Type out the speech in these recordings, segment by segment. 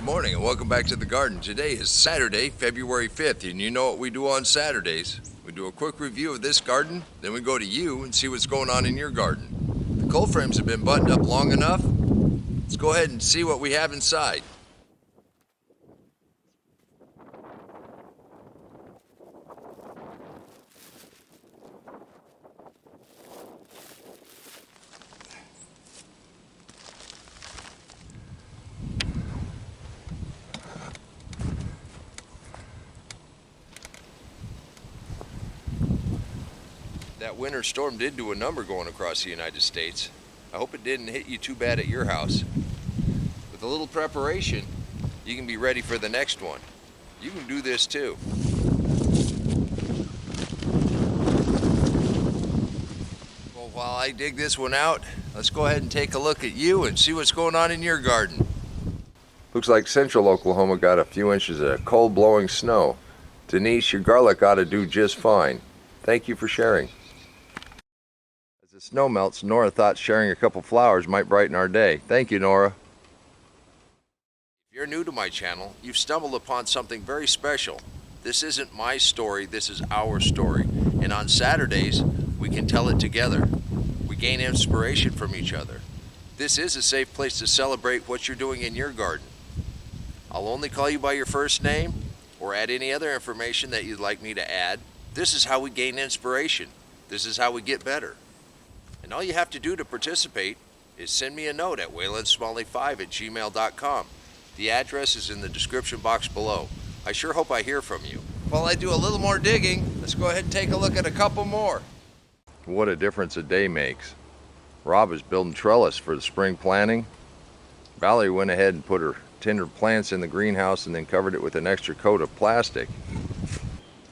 morning and welcome back to the garden. Today is Saturday, February 5th, and you know what we do on Saturdays. We do a quick review of this garden, then we go to you and see what's going on in your garden. The cold frames have been buttoned up long enough. Let's go ahead and see what we have inside. That winter storm did do a number going across the United States. I hope it didn't hit you too bad at your house. With a little preparation, you can be ready for the next one. You can do this too. Well, while I dig this one out, let's go ahead and take a look at you and see what's going on in your garden. Looks like central Oklahoma got a few inches of cold blowing snow. Denise, your garlic ought to do just fine. Thank you for sharing. As the snow melts, Nora thought sharing a couple flowers might brighten our day. Thank you, Nora. If you're new to my channel, you've stumbled upon something very special. This isn't my story, this is our story. And on Saturdays, we can tell it together. We gain inspiration from each other. This is a safe place to celebrate what you're doing in your garden. I'll only call you by your first name or add any other information that you'd like me to add. This is how we gain inspiration. This is how we get better. And all you have to do to participate is send me a note at waylandsmalley5@gmail.com. The address is in the description box below. I sure hope I hear from you. While I do a little more digging, let's go ahead and take a look at a couple more. What a difference a day makes. Rob is building trellis for the spring planting. Valerie went ahead and put her tender plants in the greenhouse and then covered it with an extra coat of plastic.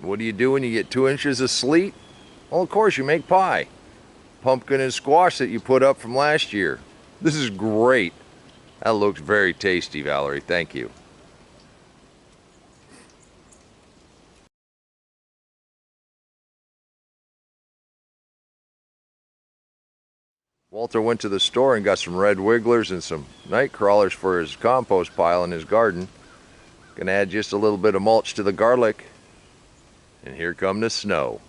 What do you do when you get 2 inches of sleet? Well, of course, you make pie. Pumpkin and squash that you put up from last year. This is great. That looks very tasty, Valerie. Thank you. Walter went to the store and got some red wigglers and some night crawlers for his compost pile in his garden. Gonna add just a little bit of mulch to the garlic. And here come the snow.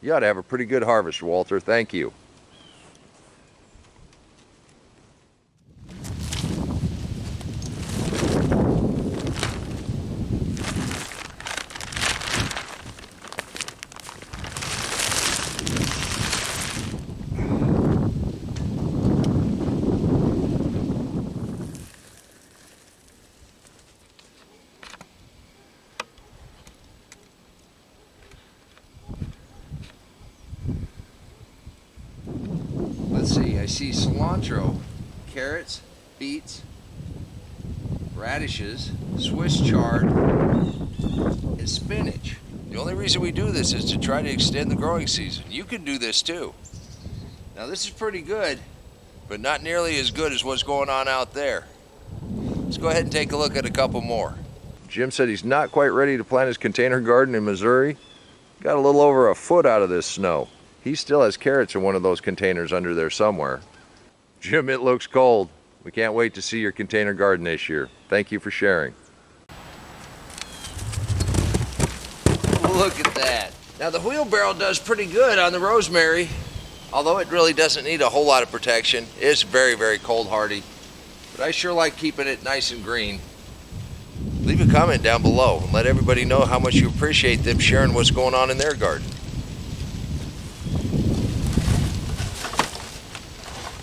You ought to have a pretty good harvest, Walter. Thank you. Let's see, I see cilantro, carrots, beets, radishes, Swiss chard, and spinach. The only reason we do this is to try to extend the growing season. You can do this too. Now this is pretty good, but not nearly as good as what's going on out there. Let's go ahead and take a look at a couple more. Jim said he's not quite ready to plant his container garden in Missouri. Got a little over a foot out of this snow. He still has carrots in one of those containers under there somewhere. Jim, it looks cold. We can't wait to see your container garden this year. Thank you for sharing. Look at that. Now the wheelbarrow does pretty good on the rosemary, although it really doesn't need a whole lot of protection. It's very, very cold hardy, but I sure like keeping it nice and green. Leave a comment down below and let everybody know how much you appreciate them sharing what's going on in their garden.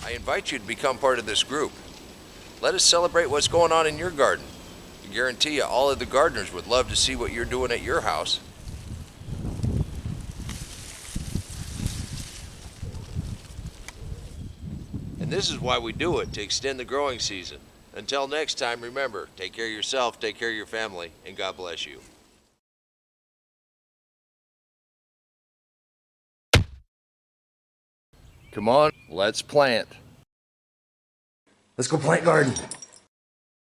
I invite you to become part of this group. Let us celebrate what's going on in your garden. I guarantee you all of the gardeners would love to see what you're doing at your house. And this is why we do it, to extend the growing season. Until next time, remember, take care of yourself, take care of your family, and God bless you. Come on, let's plant. Let's go plant garden.